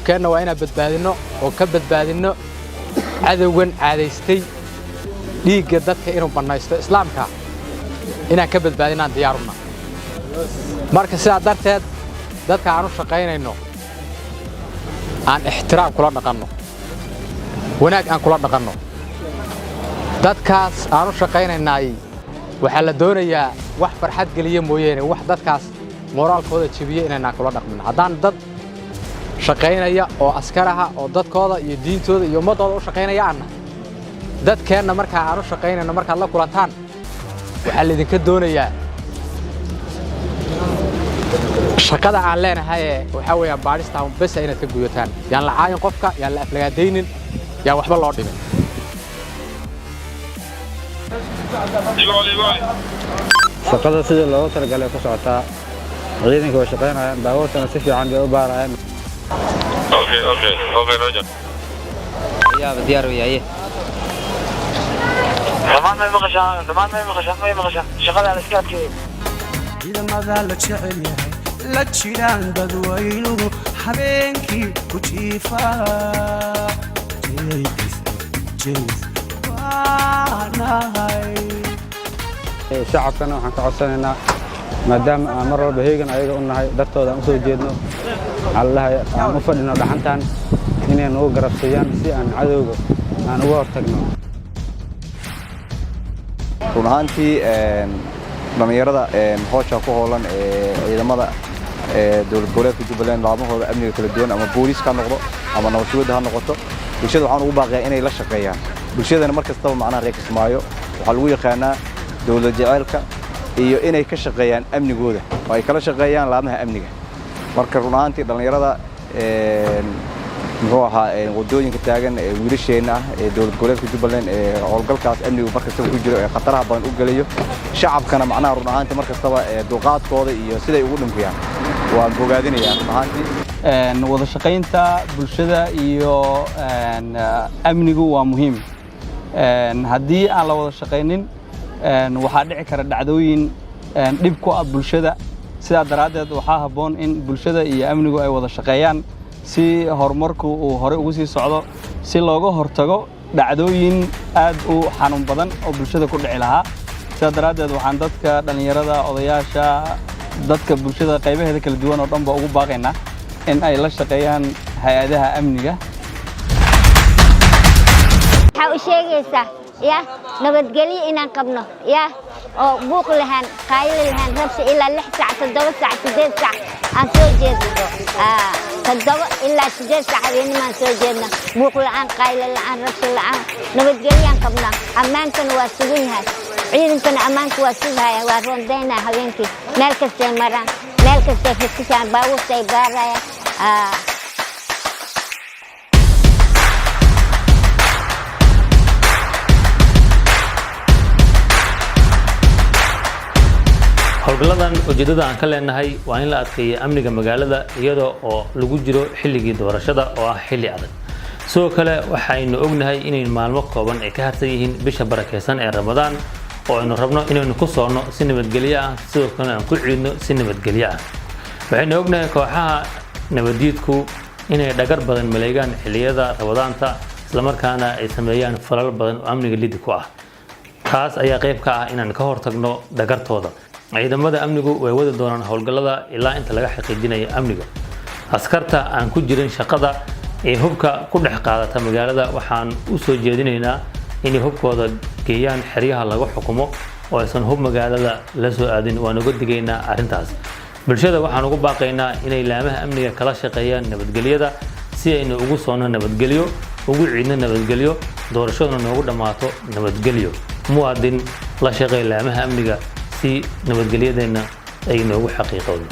shacabkeenna waa inaan badbaadino oo ka badbaadino cadawgan caadaystay dhiigga dadka inuu banaysto islaamka inaan ka badbaadinaan diyaaruna marka sidaa darteed dadka aanu shaqaynayno aan ixtiraam kula dhaqanno wanaag aan kula dhaqanno dadkaas aanu shaqaynaynay waxa la doonayaa wax farxad geliya mooyeen wax dadkaas moraalkooda jabiye inaan kula dhaqmin hadaan dad shaqaynaya oo askaraha oo dadkooda iyo diintooda iyo ummadooda u shaqaynaya aan dadkeena marka aanu shaqaynayno marka la kulantaan waxa la idinka doonayaa shaqada aan leenahay waxa weeyaan baarista bas inaad ka gudataan yaan la caayin qofka yaan la aflagaadeynin yaa waxba loo dhimin shaqada sida loo talagalay ku socotaa ciidanka oo shaqaynayaan baabuurtana si fiican bay u baarayaan okay roger يا بديار وياي تمام ما مقشان شغال على سكات كذا إذا ما ذا شعل لا تشيلان بدوينه حبينكي وشيفا جيس وانا هاي shacabkana waxaan ka codsanaynaa maadaama aan mar walba heegan ayaga u nahay dartooda aan u soo jeedno allahay aan u fadhino dhaxantaan inay nagu garabsiiyaan si aan cadowga aan uga hortagno run ahaantii dhalinyarada howsha ku hoolan ciidamada dowlad goboleedka Jubbaland laamahooda amniga kala duwan ama booliiska ha noqdo ama nabadgelyada ha noqoto bulshada waxaan ugu baaqayaa inay la shaqeeyaan bulshadana mar kastaba macnaha reer Kismaayo waxaa lagu yaqaanaa dowlad jaceylka iyo inay ka shaqeeyaan amnigooda oo ay kala shaqeeyaan laamaha amniga marka run ahaantii dhalinyarada muxuu ahaa wadooyinka taagan wiilasheena dowlad goboleedka Jubbaland howlgalkaas amnigu markasta ku jiro khataraha badan u galayo shacabkana macnaha run ahaantii markastaba dulqaadkooda iyo siday ugu dhimriyaan waan bogaadinayaa run ahaantii wada shaqaynta bulshada iyo amnigu waa muhiim haddii aan la wada shaqaynin waxaa dhici kara dhacdooyin dhib ku ah bulshada sidaa daraaddeed waxaa habboon in bulshada iyo amnigu ay wada shaqeeyaan si horumarku uu hore ugu sii socdo si looga hortago dhacdooyin aad u xanuun badan oo bulshada ku dhici lahaa sidaa daraaddeed waxaan dadka dhalinyarada odayaasha dadka bulshada qaybaheeda kala duwan oo dhan ba ugu baaqaynaa in ay la shaqeeyaan hay'adaha amniga waxa u sheegaysaa يا نبتقلي إن قبنا يا أو بوق لهن قايل لهن ربش إلا 6 ساعة 7 ساعة 8 ساعة أنسوجد تدور إلا 6 ساعة بين ما أنسوجدنا بوق لهن قايل لهن ربش لهن نبتقلي إن قبنا أمان كانوا واسجينها عيد كان أمان واسجها وارون دينا هوينكي مركز تمران مركز تفتشان باو سيبارة howlgalladan ujeedada aan ka leenahay waa in la adkeeyo amniga magaalada iyadoo oo lagu jiro xilligii doorashada oo ah xilli adag sidoo kale waxaynu ognahay inay maalmo kooban ay ka harsan yihiin bisha barakeysan ee Ramadaan oo aynu rabno inaynu ku soonno si nabadgelyo ah sidoo kale aan ku ciidno si nabadgelyo ah waxaynu ognahay kooxaha nabadiidku inay dhagar badan maleegaan xilliyada Ramadaanta isla markaana ay sameeyaan falal badan oo amniga lid ku ah kaas ayaa qayb ka ah inaan ka hortagno dhagartooda ciidamada amnigu way wada doonaan howlgallada ilaa inta laga xaqiijinayo amniga askarta aan ku jirin shaqada ee hubka ku dhex qaadata magaalada waxaan u soo jeedinaynaa inay hubkooda geeyaan xeryaha lagu xukumo oo aysan hub magaalada la soo aadin waan uga digaynaa arrintaas bulshada waxaan ugu baaqaynaa inay laamaha amniga kala shaqeeyaan nabadgelyada si aynu ugu soono nabadgelyo ugu ciidno nabadgelyo doorashaduna noogu dhamaato nabadgelyo muwaadin la shaqeey laamaha amniga si nabadgelyadeenna ay noogu xaqiiqowdo